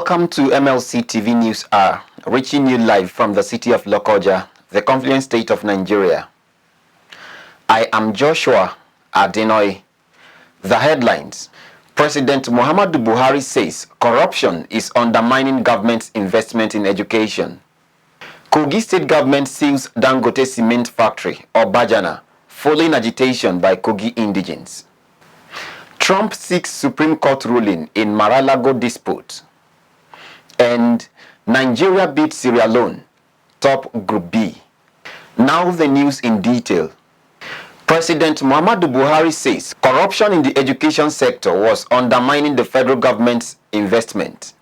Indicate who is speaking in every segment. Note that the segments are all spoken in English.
Speaker 1: Welcome to MLC TV News Hour, reaching you live from the city of Lokoja, the confluent state of Nigeria. I am Joshua Adinoy. The headlines. President Muhammadu Buhari says corruption is undermining government's investment in education. Kogi state government seals Dangote cement factory, Obajana, following agitation by Kogi indigents. Trump seeks Supreme Court ruling in Mar-a-Lago dispute. And Nigeria beat Sierra Leone, top Group B. Now the news in detail. President Muhammadu Buhari says corruption in the education sector was undermining the federal government's investment.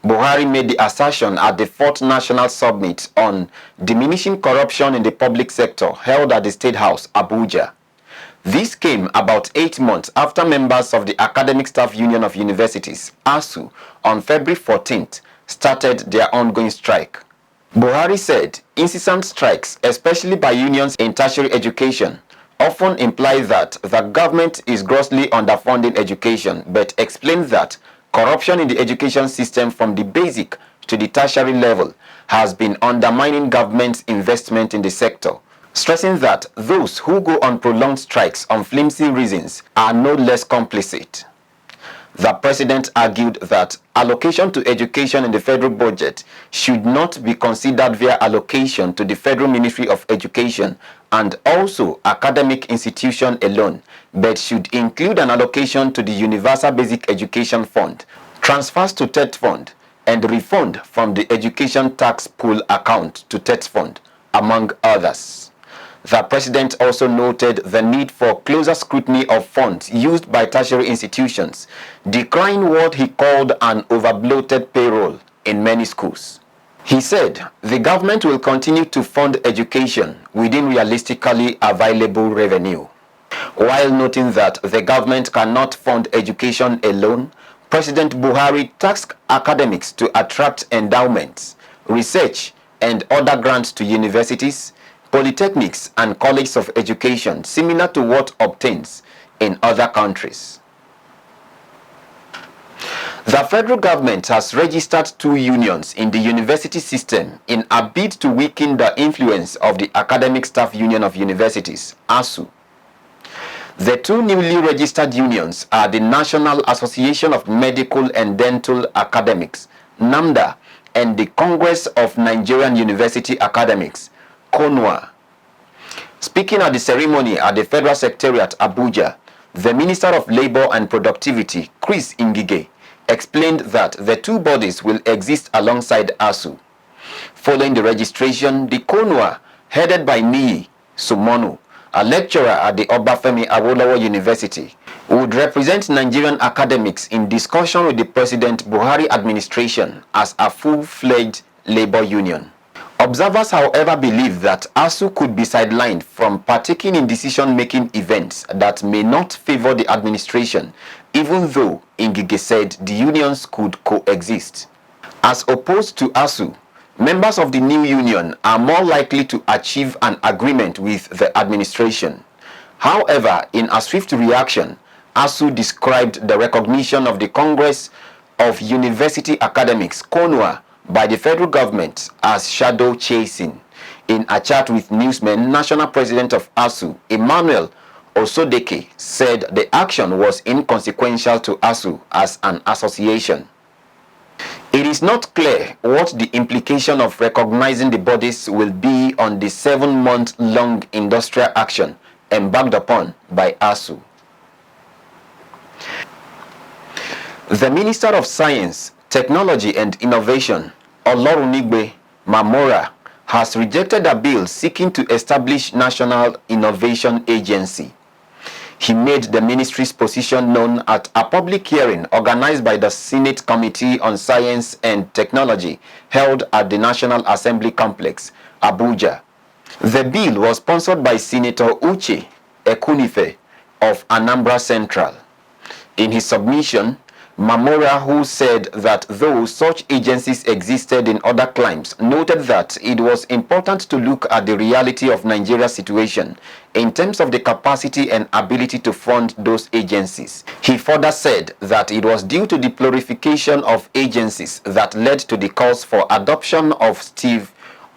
Speaker 1: Buhari made the assertion at the 4th National Summit on Diminishing Corruption in the Public Sector held at the State House, Abuja. This came about 8 months after members of the Academic Staff Union of Universities, ASU, on February 14th, started their ongoing strike. Buhari said incessant strikes, especially by unions in tertiary education, often imply that the government is grossly underfunding education, but explained that corruption in the education system from the basic to the tertiary level has been undermining government's investment in the sector, stressing that those who go on prolonged strikes on flimsy reasons are no less complicit. The president argued that allocation to education in the federal budget should not be considered via allocation to the Federal Ministry of Education and also academic institution alone, but should include an allocation to the Universal Basic Education Fund, transfers to TET Fund, and refund from the Education Tax Pool account to TET Fund, among others. The president also noted the need for closer scrutiny of funds used by tertiary institutions, decrying what he called an overbloated payroll in many schools. He said the government will continue to fund education within realistically available revenue. While noting that the government cannot fund education alone, President Buhari tasked academics to attract endowments, research, and other grants to universities, polytechnics, and colleges of education similar to what obtains in other countries. The federal government has registered 2 unions in the university system in a bid to weaken the influence of the Academic Staff Union of Universities, ASU. The 2 newly registered unions are the National Association of Medical and Dental Academics, NAMDA, and the Congress of Nigerian University Academics, KONUA. Speaking at the ceremony at the Federal Secretariat, Abuja, the Minister of Labor and Productivity, Chris Ngige, explained that the 2 bodies will exist alongside ASU. Following the registration, the KONUA, headed by Niyi Sumonu, a lecturer at the Obafemi Awolowo University, would represent Nigerian academics in discussion with the President Buhari administration as a full-fledged labor union. Observers, however, believe that ASU could be sidelined from partaking in decision-making events that may not favor the administration, even though Ngige said the unions could coexist. As opposed to ASU, members of the new union are more likely to achieve an agreement with the administration. However, in a swift reaction, ASU described the recognition of the Congress of University Academics, KONUA, by the federal government as shadow chasing. In a chat with newsmen, National President of ASU, Emmanuel Osodeke, said the action was inconsequential to ASU as an association. It is not clear what the implication of recognizing the bodies will be on the 7-month-long industrial action embarked upon by ASU. The Minister of Science, Technology and Innovation, Olorunigbe Mamora, has rejected a bill seeking to establish National Innovation Agency. He made the ministry's position known at a public hearing organized by the Senate Committee on Science and Technology held at the National Assembly Complex, Abuja. The bill was sponsored by Senator Uche Ekunife of Anambra Central. In his submission, Mamora, who said that though such agencies existed in other climes, noted that it was important to look at the reality of Nigeria's situation in terms of the capacity and ability to fund those agencies. He further said that it was due to the proliferation of agencies that led to the calls for adoption of Steve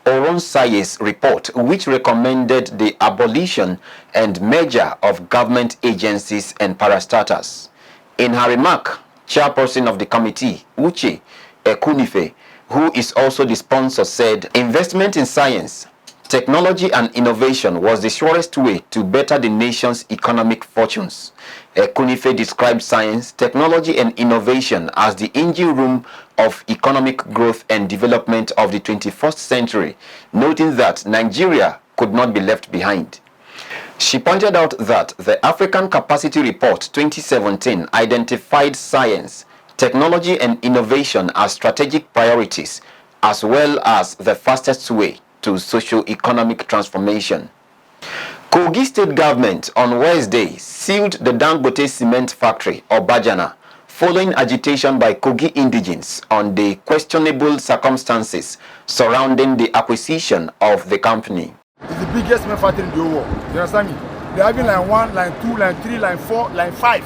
Speaker 1: Oronsaye's report, which recommended the abolition and merger of government agencies and parastatals. In her remark, chairperson of the committee, Uche Ekunife, who is also the sponsor, said investment in science, technology and innovation was the surest way to better the nation's economic fortunes. Ekunife described science, technology and innovation as the engine room of economic growth and development of the 21st century, noting that Nigeria could not be left behind. She pointed out that the African Capacity Report 2017 identified science, technology and innovation as strategic priorities, as well as the fastest way to socio-economic transformation. Kogi State Government on Wednesday sealed the Dangote Cement Factory, Obajana, following agitation by Kogi indigenes on the questionable circumstances surrounding the acquisition of the company.
Speaker 2: It's the biggest cement factory in the whole world. You understand me? They're having line 1, line 2, line 3, line 4, line 5.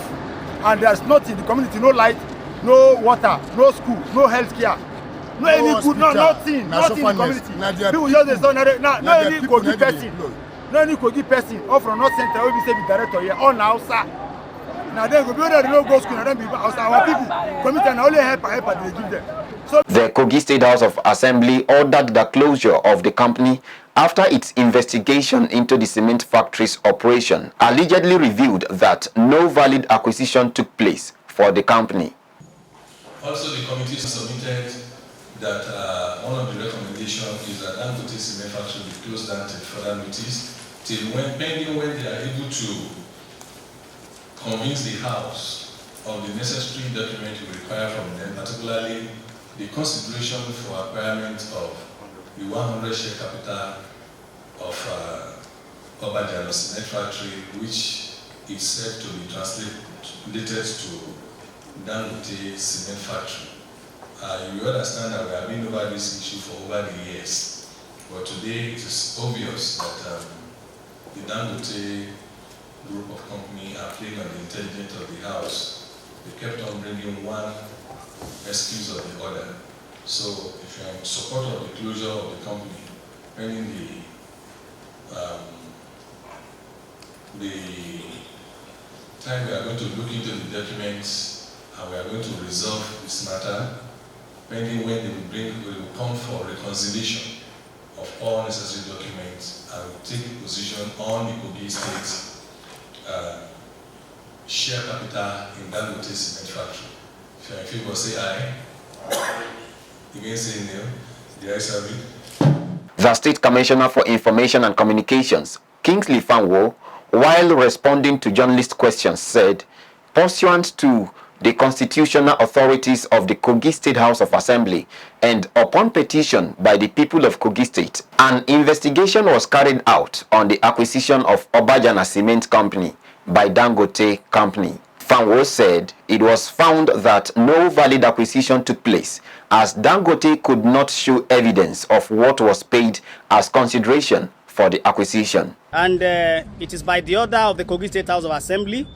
Speaker 2: And there's nothing in the community, no light, no water, no school, no healthcare, no any good, no nothing, nothing in the community. People just don't know. No any Kogi person. No any Kogi person. All from North Central, we say the director here, all now, sir. Now then, go there, no go school, and then people, our people, community and only help they give them. So
Speaker 1: the Kogi State House of Assembly ordered the closure of the company after its investigation into the cement factory's operation allegedly revealed that no valid acquisition took place for the company.
Speaker 3: Also, the committee submitted that one of the recommendations is that Dangote Cement Factory be closed down till further notice, till pending when they are able to convince the House of the necessary document we require from them, particularly the consideration for acquirement of the 100 share capital of Obajana Cement Factory, which is said to be translated to Dangote Cement Factory. You understand that we have been over this issue for over the years, but today it is obvious that the Dangote group of companies are playing on the intelligence of the House. They kept on bringing one excuse of the other. So if you are in support of the closure of the company, pending the time we are going to look into the documents and we are going to resolve this matter, pending when we will come for reconciliation of all necessary documents and will take a position on the Kogi State share capital in Dangote Cement Factory. If you are in favor, say aye. Again, say no. The ayes have it.
Speaker 1: The State Commissioner for Information and Communications, Kingsley Fanwo, while responding to journalist questions, said, pursuant to the constitutional authorities of the Kogi State House of Assembly and upon petition by the people of Kogi State, an investigation was carried out on the acquisition of Obajana Cement Company by Dangote Company. Fanwo said it was found that no valid acquisition took place as Dangote could not show evidence of what was paid as consideration for the acquisition.
Speaker 4: And it is by the order of the Kogi State House of Assembly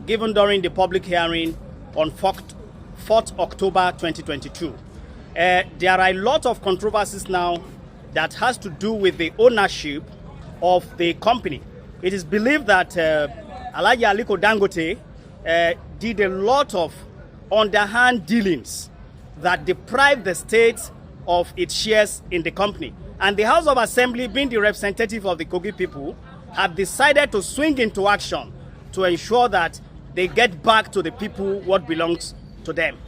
Speaker 4: given during the public hearing on 4th October 2022. There are a lot of controversies now that has to do with the ownership of the company. It is believed that Alhaji Aliko Dangote did a lot of underhand dealings that deprived the state of its shares in the company. And the House of Assembly, being the representative of the Kogi people, have decided to swing into action to ensure that they get back to the people what belongs to them.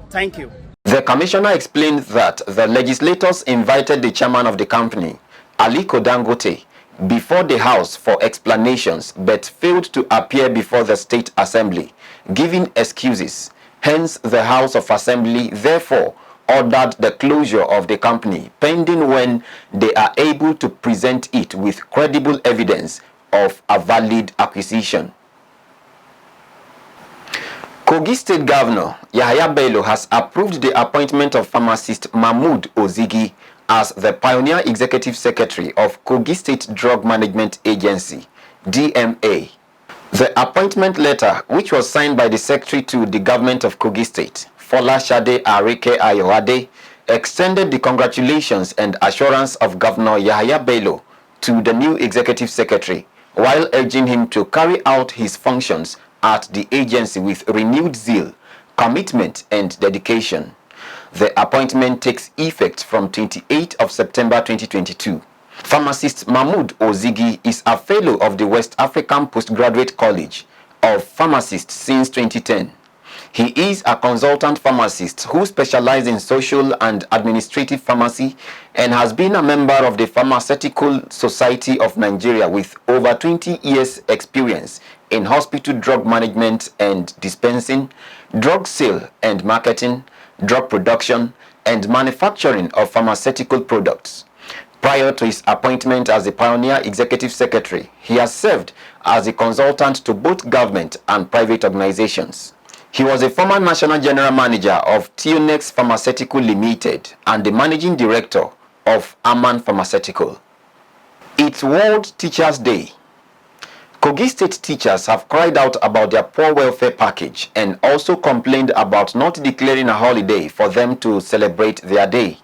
Speaker 4: Thank you.
Speaker 1: The commissioner explained that the legislators invited the chairman of the company, Aliko Dangote, before the House for explanations but failed to appear before the State Assembly, giving excuses. Hence, the House of Assembly therefore ordered the closure of the company pending when they are able to present it with credible evidence of a valid acquisition. Kogi State Governor Yahaya Bello has approved the appointment of pharmacist Mahmood Ozigi as the Pioneer Executive Secretary of Kogi State Drug Management Agency, DMA. The appointment letter, which was signed by the Secretary to the Government of Kogi State, Folashade Arike Ayoade, extended the congratulations and assurance of Governor Yahaya Bello to the new Executive Secretary, while urging him to carry out his functions at the agency with renewed zeal, commitment, and dedication. The appointment takes effect from 28th of September 2022. Pharmacist Mahmood Ozigi is a fellow of the West African Postgraduate College of Pharmacists since 2010. He is a consultant pharmacist who specializes in social and administrative pharmacy and has been a member of the Pharmaceutical Society of Nigeria with over 20 years experience in hospital drug management and dispensing, drug sale and marketing, drug production, and manufacturing of pharmaceutical products. Prior to his appointment as the Pioneer Executive Secretary, he has served as a consultant to both government and private organizations. He was a former National General Manager of Tionex Pharmaceutical Limited and the Managing Director of Aman Pharmaceutical. It's World Teachers' Day. Kogi State teachers have cried out about their poor welfare package and also complained about not declaring a holiday for them to celebrate their day.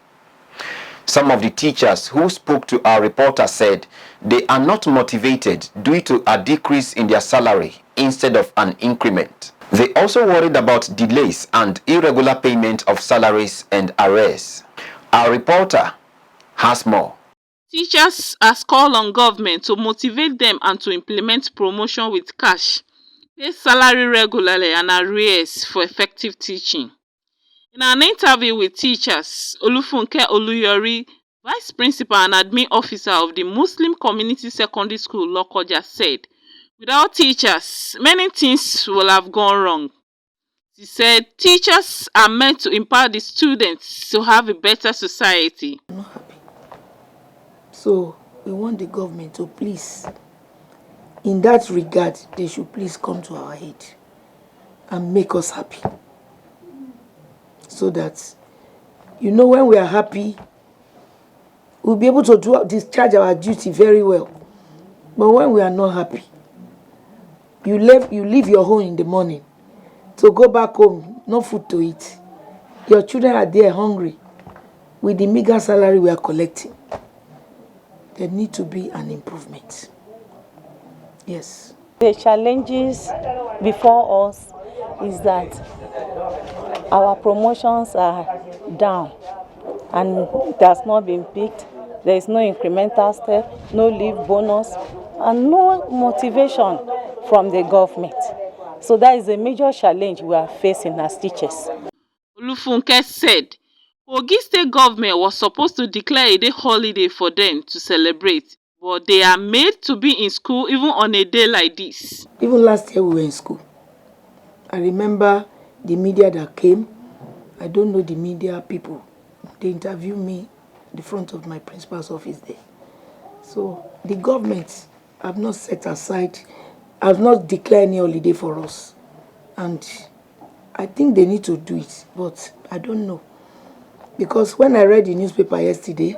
Speaker 1: Some of the teachers who spoke to our reporter said they are not motivated due to a decrease in their salary instead of an increment. They also worried about delays and irregular payment of salaries and arrears. Our reporter has more.
Speaker 5: Teachers has called on government to motivate them and to implement promotion with cash, pay salary regularly and arrears for effective teaching. In an interview with teachers, Olufunke Oluyori, Vice Principal and Admin Officer of the Muslim Community Secondary School Lokoja, said, without teachers, many things will have gone wrong. She said teachers are meant to empower the students to have a better society.
Speaker 6: I'm not happy. So we want the government to please, in that regard, they should please come to our aid and make us happy. So that, when we are happy, we'll be able to discharge our duty very well. But when we are not happy, you leave your home in the morning to go back home, no food to eat. Your children are there hungry with the meager salary we are collecting. There needs to be an improvement. Yes.
Speaker 7: The challenges before us is that our promotions are down and it has not been picked. There is no incremental step, no leave bonus, and no motivation from the government. So that is a major challenge we are facing as teachers.
Speaker 5: Olufunke said Kogi State government was supposed to declare a day holiday for them to celebrate, but they are made to be in school even on a day like this.
Speaker 6: Even last year we were in school. I remember the media that came. I don't know the media people. They interviewed me in the front of my principal's office there. So the government have not set aside, have not declared any holiday for us. And I think they need to do it, but I don't know. Because when I read the newspaper yesterday,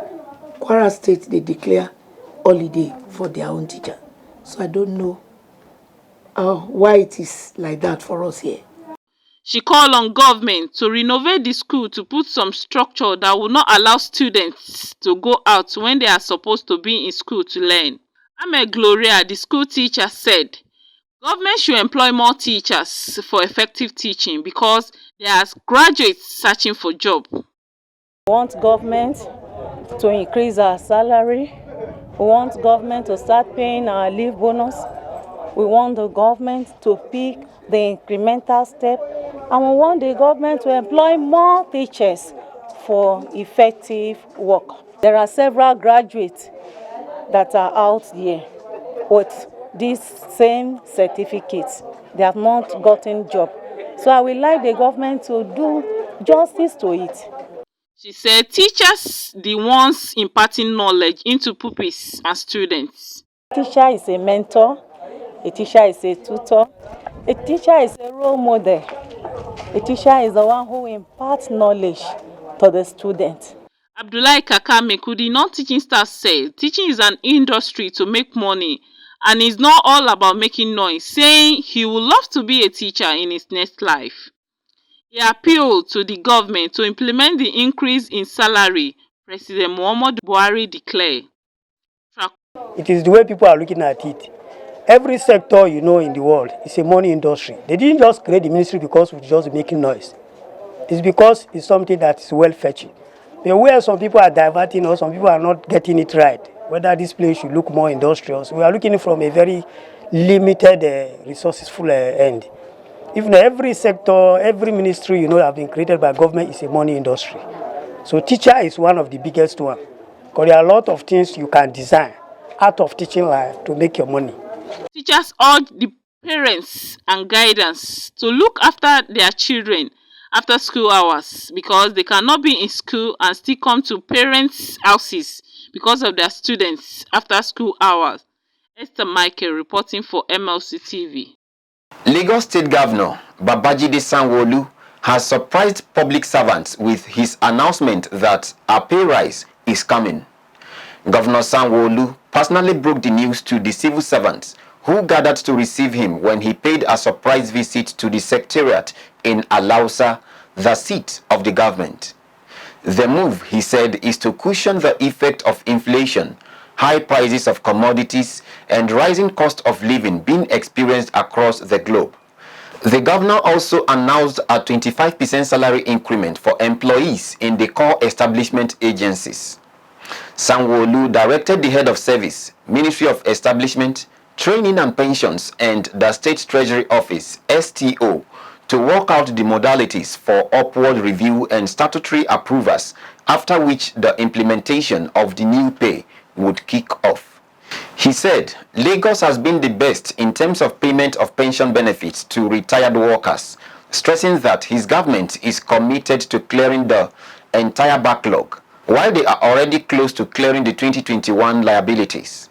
Speaker 6: Kwara State, they declare holiday for their own teacher. So I don't know why it is like that for us here.
Speaker 5: She called on government to renovate the school to put some structure that will not allow students to go out when they are supposed to be in school to learn. Ahmed Gloria, the school teacher, said government should employ more teachers for effective teaching because there are graduates searching for jobs.
Speaker 7: We want government to increase our salary. We want government to start paying our leave bonus. We want the government to pick the incremental step. And we want the government to employ more teachers for effective work. There are several graduates that are out there with these same certificates. They have not gotten job. So I would like the government to do justice to it.
Speaker 5: She said teachers the ones imparting knowledge into pupils and students.
Speaker 7: A teacher is a mentor, a teacher is a tutor, a teacher is a role model. A teacher is the one who imparts knowledge to the student.
Speaker 5: Abdullahi Kakameku, the non-teaching staff, said teaching is an industry to make money and is not all about making noise, saying he would love to be a teacher in his next life. He appealed to the government to implement the increase in salary President Muhammadu Buhari declared.
Speaker 8: It is the way people are looking at it. Every sector in the world is a money industry. They didn't just create the ministry because we're just making noise. It's because it's something that is well fetching. But where some people are diverting or some people are not getting it right, whether this place should look more industrial. So we are looking from a very limited resourceful end. Even every sector, every ministry have been created by government is a money industry. So teacher is one of the biggest one. Because there are a lot of things you can design out of teaching life to make your money.
Speaker 5: Teachers urge the parents and guidance to look after their children after school hours because they cannot be in school and still come to parents' houses because of their students after school hours. Esther Michael reporting for MLC TV.
Speaker 1: Lagos State Governor Babajide Sanwo-Olu has surprised public servants with his announcement that a pay rise is coming. Governor Sanwo-Olu personally broke the news to the civil servants who gathered to receive him when he paid a surprise visit to the secretariat in Alausa, the seat of the government. The move, he said, is to cushion the effect of inflation, high prices of commodities, and rising cost of living being experienced across the globe. The governor also announced a 25% salary increment for employees in the core establishment agencies. Sanwo-Olu directed the head of service, Ministry of Establishment, Training and Pensions, and the State Treasury Office, STO, to work out the modalities for upward review and statutory approvals, after which the implementation of the new pay would kick off. He said Lagos has been the best in terms of payment of pension benefits to retired workers, stressing that his government is committed to clearing the entire backlog, while they are already close to clearing the 2021 liabilities.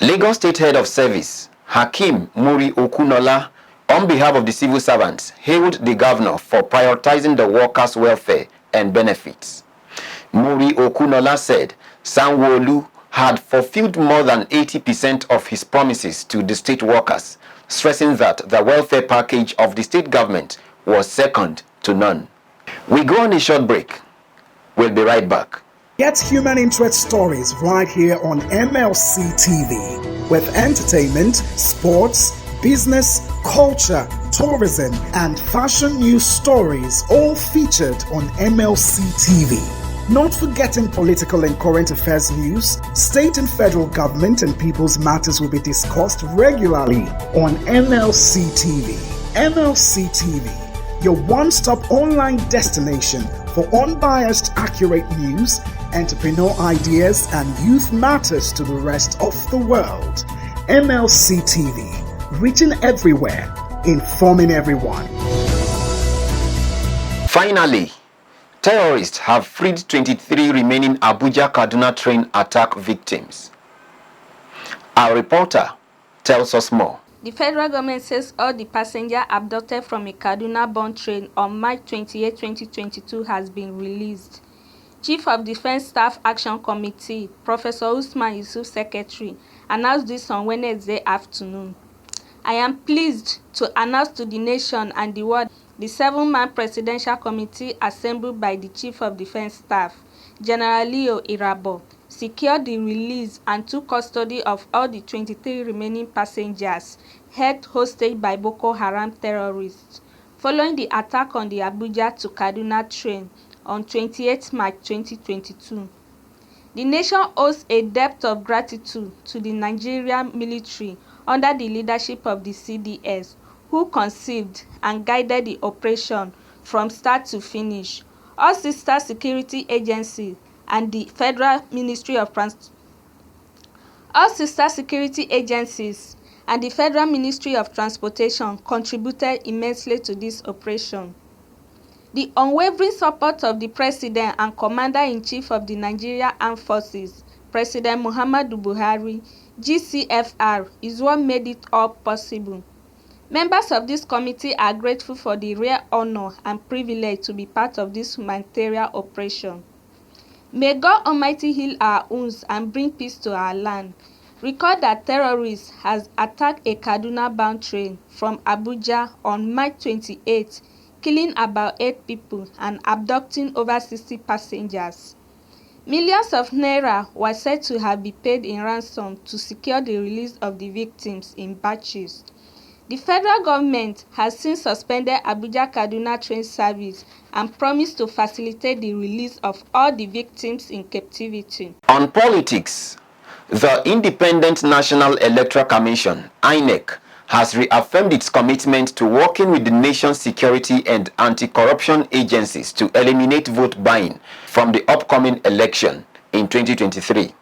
Speaker 1: Lagos State Head of Service, Hakeem Muri Okunola, on behalf of the civil servants, hailed the governor for prioritizing the workers' welfare and benefits. Muri Okunola said Sanwo-Olu had fulfilled more than 80% of his promises to the state workers, stressing that the welfare package of the state government was second to none. We go on a short break. We'll be right back.
Speaker 9: Get human interest stories right here on MLC TV with entertainment, sports, business, culture, tourism, and fashion news stories all featured on MLC TV. Not forgetting political and current affairs news, state and federal government and people's matters will be discussed regularly on MLC TV. MLC TV, your one-stop online destination for unbiased, accurate news, entrepreneur ideas, and youth matters to the rest of the world. MLC TV, reaching everywhere, informing everyone.
Speaker 1: Finally, terrorists have freed 23 remaining Abuja-Kaduna train attack victims. Our reporter tells us more.
Speaker 10: The federal government says all the passengers abducted from a Kaduna-bound train on March 28, 2022 has been released. Chief of Defense Staff Action Committee, Professor Usman Yusuf Secretary, announced this on Wednesday afternoon. I am pleased to announce to the nation and the world the 7-man presidential committee assembled by the Chief of Defense Staff, General Leo Irabo, secured the release and took custody of all the 23 remaining passengers held hostage by Boko Haram terrorists following the attack on the Abuja to Kaduna train on 28 March 2022. The nation owes a debt of gratitude to the Nigerian military under the leadership of the CDS, who conceived and guided the operation from start to finish. All sister security agencies and the Federal Ministry of Transportation contributed immensely to this operation. The unwavering support of the President and Commander-in-Chief of the Nigerian Armed Forces, President Muhammadu Buhari, GCFR, is what made it all possible. Members of this committee are grateful for the rare honor and privilege to be part of this humanitarian operation. May God Almighty heal our wounds and bring peace to our land. Recall that terrorists has attacked a Kaduna-bound train from Abuja on March 28, killing about 8 people and abducting over 60 passengers. Millions of naira were said to have been paid in ransom to secure the release of the victims in batches. The federal government has since suspended Abuja-Kaduna train service and promised to facilitate the release of all the victims in captivity.
Speaker 1: On politics, the Independent National Electoral Commission, INEC, has reaffirmed its commitment to working with the nation's security and anti-corruption agencies to eliminate vote buying from the upcoming election in 2023.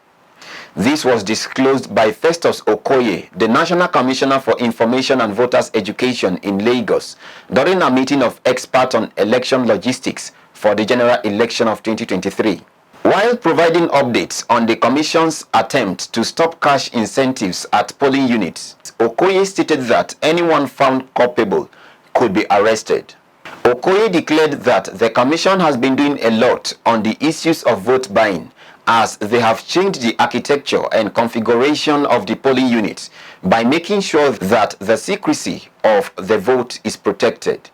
Speaker 1: This was disclosed by Festus Okoye, the National Commissioner for Information and Voters Education in Lagos, during a meeting of experts on election logistics for the general election of 2023. While providing updates on the Commission's attempt to stop cash incentives at polling units, Okoye stated that anyone found culpable could be arrested. Okoye declared that the Commission has been doing a lot on the issues of vote buying, as they have changed the architecture and configuration of the polling units by making sure that the secrecy of the vote is protected.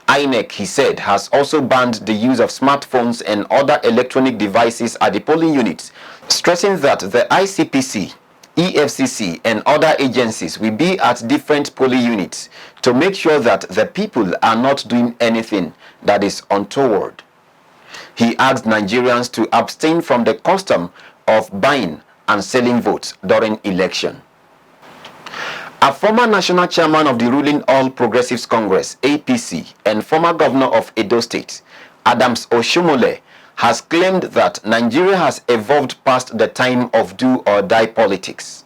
Speaker 1: INEC, he said, has also banned the use of smartphones and other electronic devices at the polling units, stressing that the ICPC, EFCC and other agencies will be at different polling units to make sure that the people are not doing anything that is untoward. He asked Nigerians to abstain from the custom of buying and selling votes during election. A former national chairman of the ruling All Progressives Congress, APC, and former governor of Edo State, Adams Oshomole, has claimed that Nigeria has evolved past the time of do-or-die politics.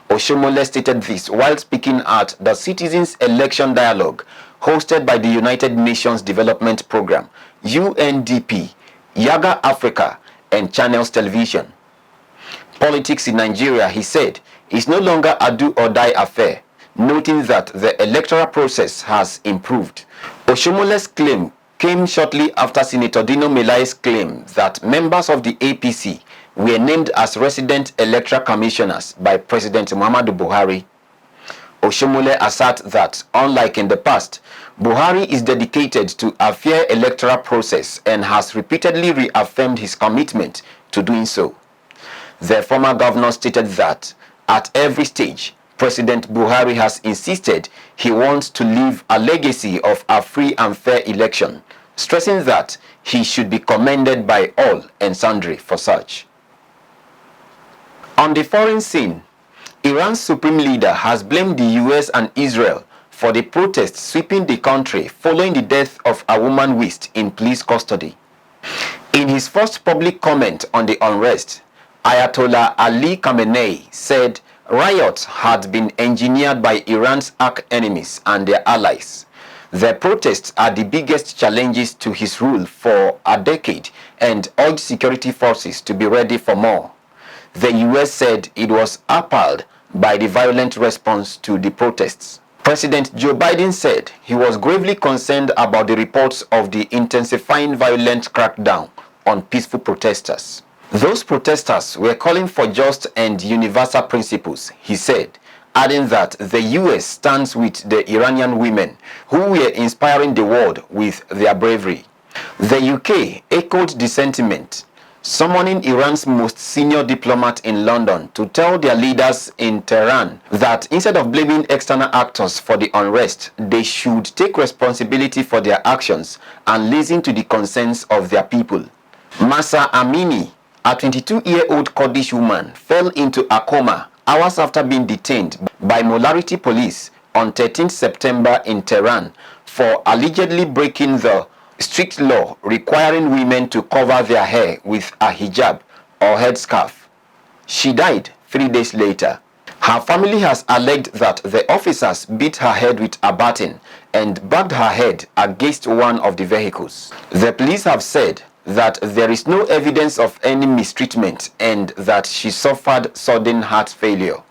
Speaker 1: Oshomole stated this while speaking at the Citizens Election Dialogue hosted by the United Nations Development Programme, UNDP, Yaga Africa, and Channels Television. Politics in Nigeria, he said, is no longer a do-or-die affair, noting that the electoral process has improved. Oshomole's claim came shortly after Senator Dino Melai's claim that members of the APC were named as resident electoral commissioners by President Muhammadu Buhari. Oshomole asserts that, unlike in the past, Buhari is dedicated to a fair electoral process and has repeatedly reaffirmed his commitment to doing so. The former governor stated that, at every stage, President Buhari has insisted he wants to leave a legacy of a free and fair election, stressing that he should be commended by all and sundry for such. On the foreign scene, Iran's supreme leader has blamed the US and Israel for the protests sweeping the country following the death of a woman whisked in police custody. In his first public comment on the unrest, Ayatollah Ali Khamenei said riots had been engineered by Iran's arch-enemies and their allies. The protests are the biggest challenges to his rule for a decade and urged security forces to be ready for more. The US said it was appalled by the violent response to the protests. President Joe Biden said he was gravely concerned about the reports of the intensifying violent crackdown on peaceful protesters. Those protesters were calling for just and universal principles, he said, adding that the US stands with the Iranian women who were inspiring the world with their bravery. The UK echoed the sentiment, summoning Iran's most senior diplomat in London to tell their leaders in Tehran that instead of blaming external actors for the unrest, they should take responsibility for their actions and listen to the concerns of their people. Mahsa Amini, a 22-year-old Kurdish woman, fell into a coma hours after being detained by Molarity police on 13 September in Tehran for allegedly breaking the strict law requiring women to cover their hair with a hijab or headscarf. She died 3 days later. Her family has alleged that the officers beat her head with a baton and banged her head against one of the vehicles. The police have said that there is no evidence of any mistreatment and that she suffered sudden heart failure.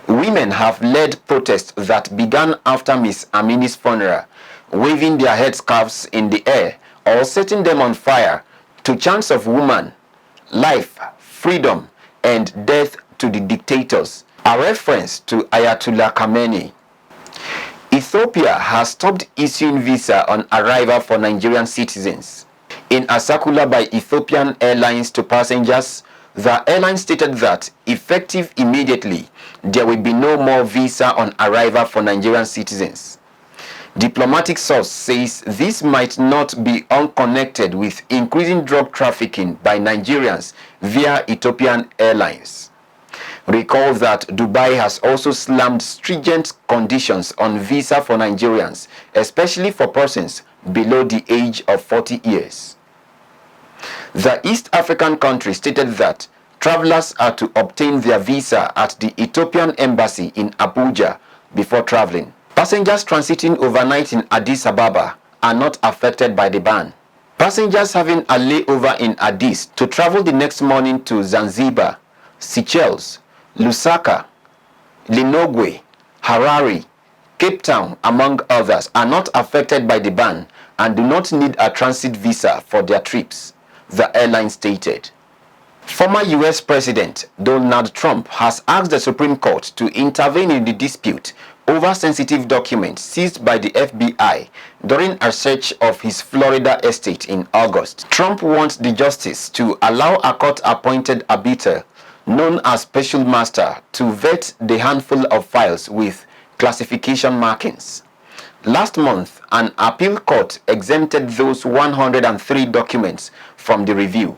Speaker 1: Women have led protests that began after Miss Amini's funeral, waving their headscarves in the air or setting them on fire to chants of woman, life, freedom, and death to the dictators, a reference to Ayatollah Khamenei. Ethiopia has stopped issuing visa on arrival for Nigerian citizens. In a circular by Ethiopian Airlines to passengers, the airline stated that, effective immediately, there will be no more visa on arrival for Nigerian citizens. Diplomatic source says this might not be unconnected with increasing drug trafficking by Nigerians via Ethiopian Airlines. Recall that Dubai has also slammed stringent conditions on visa for Nigerians, especially for persons below the age of 40 years. The East African country stated that travelers are to obtain their visa at the Ethiopian embassy in Abuja before traveling. Passengers transiting overnight in Addis Ababa are not affected by the ban. Passengers having a layover in Addis to travel the next morning to Zanzibar, Seychelles, Lusaka, Lilongwe, Harare, Cape Town, among others, are not affected by the ban and do not need a transit visa for their trips, the airline stated. Former U.S. President Donald Trump has asked the Supreme Court to intervene in the dispute over sensitive documents seized by the FBI during a search of his Florida estate in August. Trump wants the justice to allow a court-appointed arbiter known as Special Master to vet the handful of files with classification markings. Last month, an appeal court exempted those 103 documents from the review.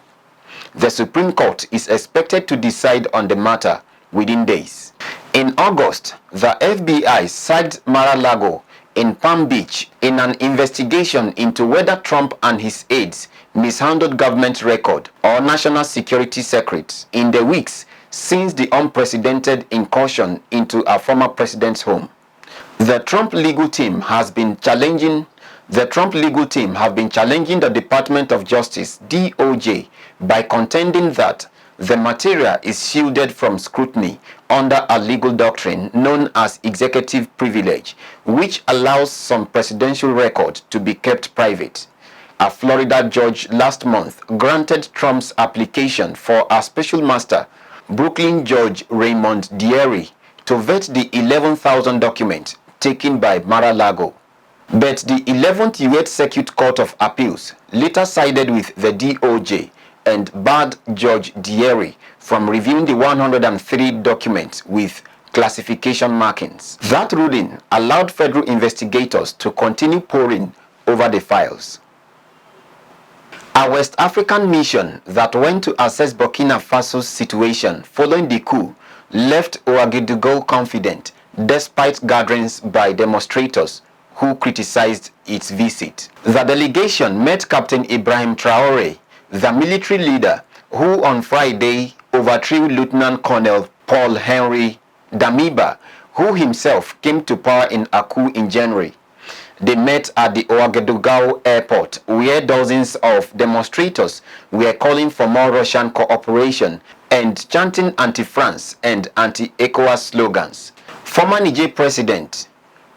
Speaker 1: The Supreme Court is expected to decide on the matter within days. In August, the FBI sacked Mar-a-Lago in Palm Beach in an investigation into whether Trump and his aides mishandled government record or national security secrets in the weeks since the unprecedented incursion into a former president's home. The Trump legal team have been challenging the Department of Justice, DOJ, by contending that the material is shielded from scrutiny under a legal doctrine known as executive privilege, which allows some presidential records to be kept private. A Florida judge last month granted Trump's application for a special master, Brooklyn Judge Raymond Dearie, to vet the 11,000 documents taken by Mar-a-Lago. But the 11th U.S. Circuit Court of Appeals later sided with the DOJ and barred Judge Dearie from reviewing the 103 documents with classification markings. That ruling allowed federal investigators to continue poring over the files. A West African mission that went to assess Burkina Faso's situation following the coup left Ouagadougou confident despite gatherings by demonstrators who criticized its visit. The delegation met Captain Ibrahim Traoré, the military leader who on Friday overthrew Lieutenant Colonel Paul Henry Damiba, who himself came to power in a coup in January. They met at the Ouagadougou airport, where dozens of demonstrators were calling for more Russian cooperation and chanting anti-France and anti-ECOWAS slogans. Former Niger President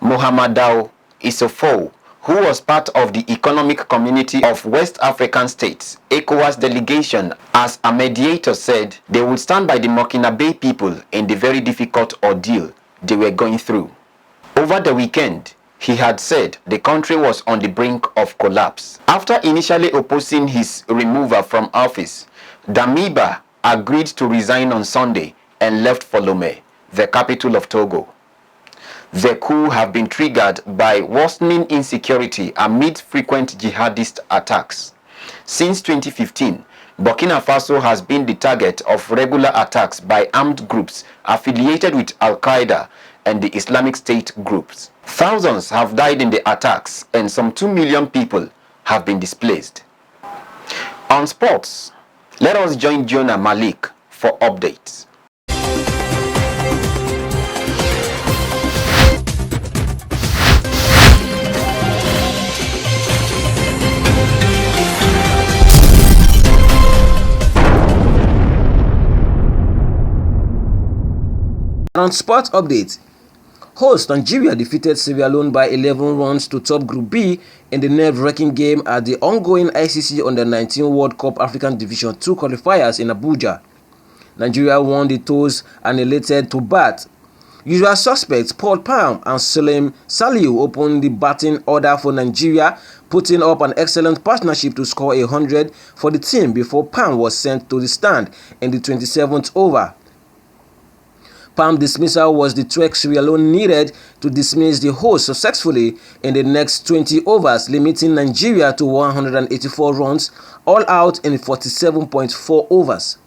Speaker 1: Mahamadou Issoufou, who was part of the Economic Community of West African States, ECOWAS delegation, as a mediator, said they would stand by the Burkinabe people in the very difficult ordeal they were going through. Over the weekend, he had said the country was on the brink of collapse. After initially opposing his removal from office, Damiba agreed to resign on Sunday and left for Lomé, the capital of Togo. The coup have been triggered by worsening insecurity amid frequent jihadist attacks. Since 2015, Burkina Faso has been the target of regular attacks by armed groups affiliated with Al-Qaeda and the Islamic State groups. Thousands have died in the attacks and some 2 million people have been displaced. On sports, let us join Jonah Malik for updates.
Speaker 11: And on sports update, host Nigeria defeated Sierra Leone by 11 runs to top Group B in the nerve-wracking game at the ongoing ICC Under-19 World Cup African Division 2 qualifiers in Abuja. Nigeria won the toss and elected to bat. Usual suspects Paul Palm and Salim Saliu opened the batting order for Nigeria, putting up an excellent partnership to score 100 for the team before Palm was sent to the stand in the 27th over. Palm dismissal was the tweak Sierra Leone needed to dismiss the host successfully in the next 20 overs, limiting Nigeria to 184 runs, all out in 47.4 overs.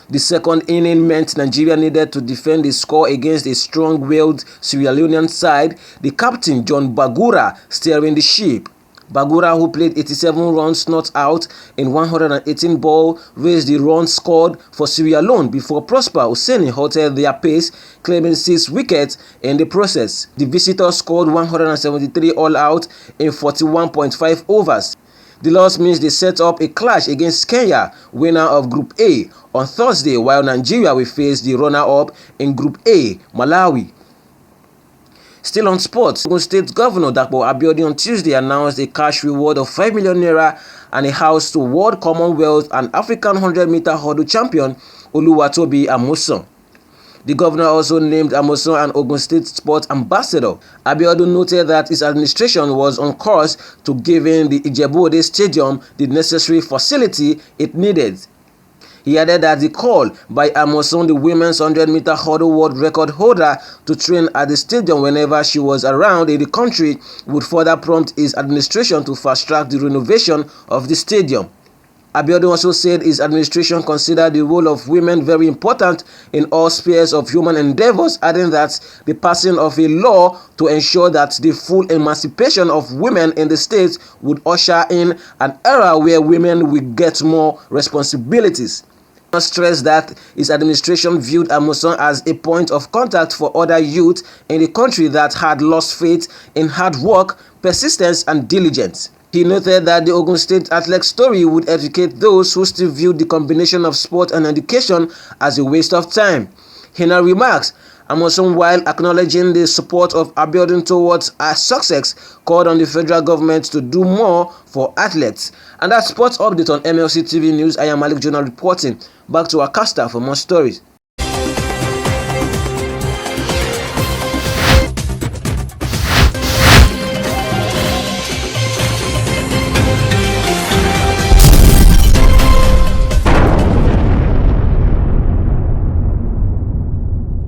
Speaker 11: The second inning meant Nigeria needed to defend the score against a strong-willed Sierra Leonean side, the captain John Bagura steering the ship. Bagura, who played 87 runs not out in 118 balls, raised the runs scored for Sierra Leone before Prosper Hosseini halted their pace, claiming 6 wickets in the process. The visitors scored 173 all out in 41.5 overs. The loss means they set up a clash against Kenya, winner of Group A, on Thursday, while Nigeria will face the runner-up in Group A, Malawi. Still on sports, Ogun State Governor Dapo Abiodun on Tuesday announced a cash reward of 5 million naira and a house to World Commonwealth and African 100-meter hurdle champion Oluwatobi Amusan. The governor also named Amusan an Ogun State Sports Ambassador. Abiodun noted that his administration was on course to giving the Ijebu-Ode Stadium the necessary facility it needed. He added that the call by Amusan, the women's 100-meter hurdle world record holder, to train at the stadium whenever she was around in the country would further prompt his administration to fast-track the renovation of the stadium. Abiodun also said his administration considered the role of women very important in all spheres of human endeavors, adding that the passing of a law to ensure that the full emancipation of women in the state would usher in an era where women will get more responsibilities. He stressed that his administration viewed Amusan as a point of contact for other youth in the country that had lost faith in hard work, persistence, and diligence. He noted that the Ogun State athlete story would educate those who still viewed the combination of sport and education as a waste of time. In her remarks, Amusan, while acknowledging the support of Abiodun towards her success, called on the federal government to do more for athletes. And that's sports update on MLC TV News. I am Malik Jonah reporting. Back to our caster for more stories.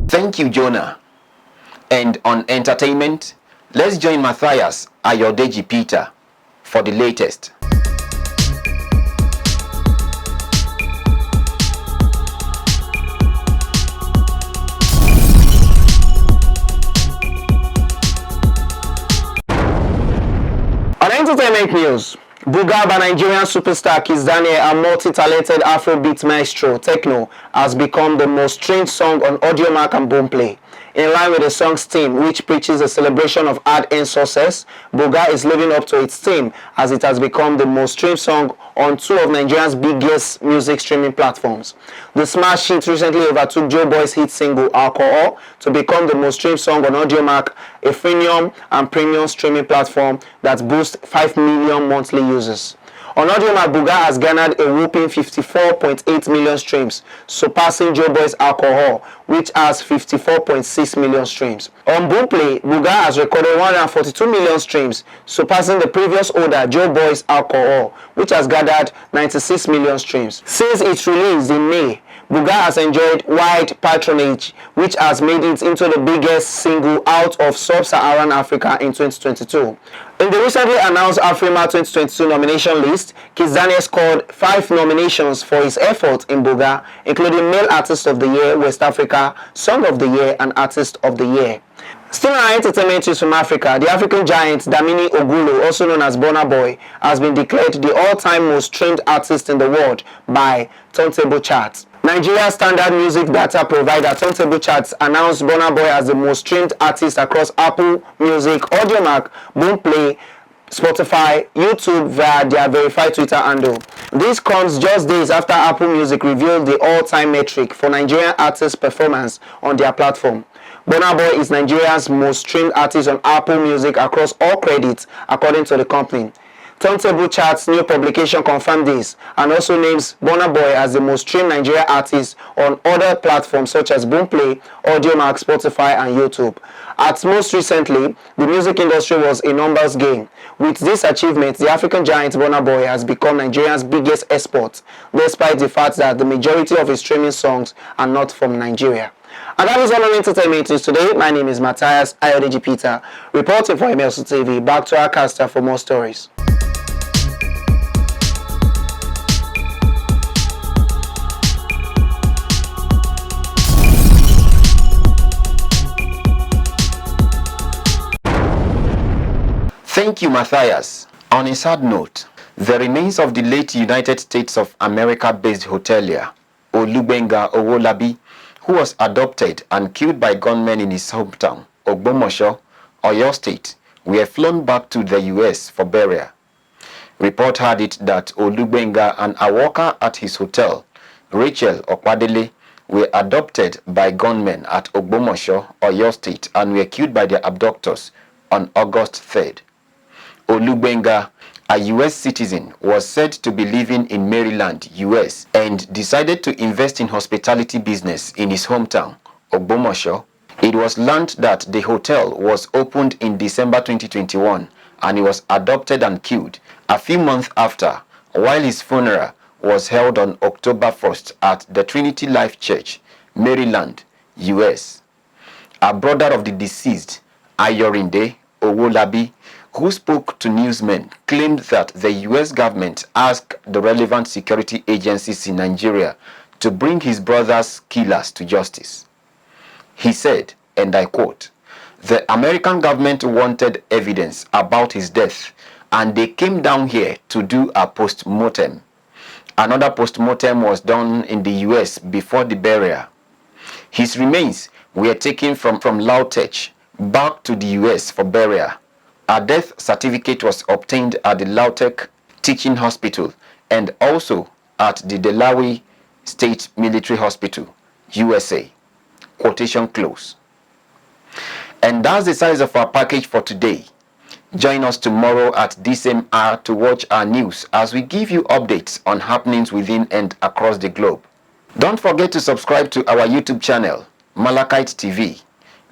Speaker 1: Thank you, Jonah. And on entertainment, let's join Matthias Ayodeji Peter for the latest.
Speaker 12: On entertainment news, Bugaba Nigerian superstar Kiss Daniel and multi-talented Afrobeat maestro Tekno has become the most streamed song on Audiomack and Boomplay. In line with the song's theme, which preaches a celebration of hard-earned success, Buga is living up to its theme as it has become the most streamed song on 2 of Nigeria's biggest music streaming platforms. The smash hit recently overtook Joe Boy's hit single Alcohol to become the most streamed song on Audiomack, a freemium and premium streaming platform that boasts 5 million monthly users. On Audiomack, Buga has garnered a whopping 54.8 million streams, surpassing Joe Boy's Alcohol, which has 54.6 million streams. On Boomplay, Buga has recorded 142 million streams, surpassing the previous holder Joe Boy's Alcohol, which has gathered 96 million streams. Since its release in May, Buga has enjoyed wide patronage, which has made it into the biggest single out of Sub-Saharan Africa in 2022. In the recently announced Afrima 2022 nomination list, Kiss Daniel scored 5 nominations for his effort in Buga, including Male Artist of the Year, West Africa, Song of the Year, and Artist of the Year. Still on entertainment news from Africa, the African giant Damini Ogulo, also known as Burna Boy, has been declared the all-time most streamed artist in the world by Turntable Charts. Nigeria's standard music data provider Turntable Charts announced Burna Boy as the most streamed artist across Apple Music, Audiomack, Boomplay, Spotify, YouTube via their verified Twitter handle. This comes just days after Apple Music revealed the all-time metric for Nigerian artists' performance on their platform. Burna Boy is Nigeria's most streamed artist on Apple Music across all credits, according to the company. Turntable Chart's new publication confirmed this and also names Burna Boy as the most streamed Nigerian artist on other platforms such as Boomplay, Audiomack, Spotify, and YouTube. At most recently, the music industry was a numbers game. With this achievement, the African giant Burna Boy has become Nigeria's biggest export, despite the fact that the majority of his streaming songs are not from Nigeria. And that is all on entertainment news today. My name is Matthias Ayodeji Peter, reporting for MLC TV. Back to our caster for more stories.
Speaker 1: Thank you, Matthias. On a sad note, the remains of the late United States of America-based hotelier Olugbenga Owolabi, who was adopted and killed by gunmen in his hometown, Ogbomosho, Oyo State, were flown back to the U.S. for burial. Report had it that Olugbenga and a worker at his hotel, Rachel Okwadele, were adopted by gunmen at Ogbomosho, Oyo State, and were killed by their abductors on August 3rd. Olugbenga, a U.S. citizen, was said to be living in Maryland, U.S., and decided to invest in hospitality business in his hometown, Ogbomosho. It was learned that the hotel was opened in December 2021, and he was adopted and killed a few months after, while his funeral was held on October 1st at the Trinity Life Church, Maryland, U.S. A brother of the deceased, Ayorinde Owolabi, who spoke to newsmen, claimed that the U.S. government asked the relevant security agencies in Nigeria to bring his brother's killers to justice. He said, and I quote, "The American government wanted evidence about his death, and they came down here to do a post-mortem. Another post-mortem was done in the U.S. before the burial. His remains were taken from Lautech back to the U.S. for burial. A death certificate was obtained at the Lautech Teaching Hospital and also at the Delaware State Military Hospital, USA." Quotation close. And that's the size of our package for today. Join us tomorrow at this same hour to watch our news as we give you updates on happenings within and across the globe. Don't forget to subscribe to our YouTube channel, Malachite TV.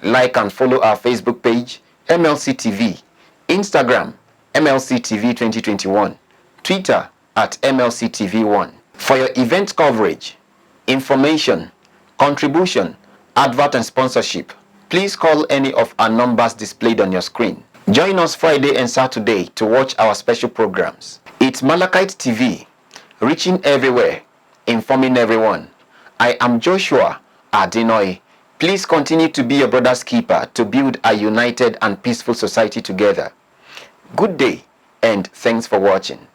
Speaker 1: Like and follow our Facebook page, MLC TV. Instagram, MLC TV 2021. Twitter at MLC TV1. For your event coverage, information, contribution, advert and sponsorship, please call any of our numbers displayed on your screen. Join us Friday and Saturday to watch our special programs. It's Malachite TV, reaching everywhere, informing everyone. I am Joshua Adinoy. Please continue to be your brother's keeper to build a united and peaceful society together. Good day and thanks for watching.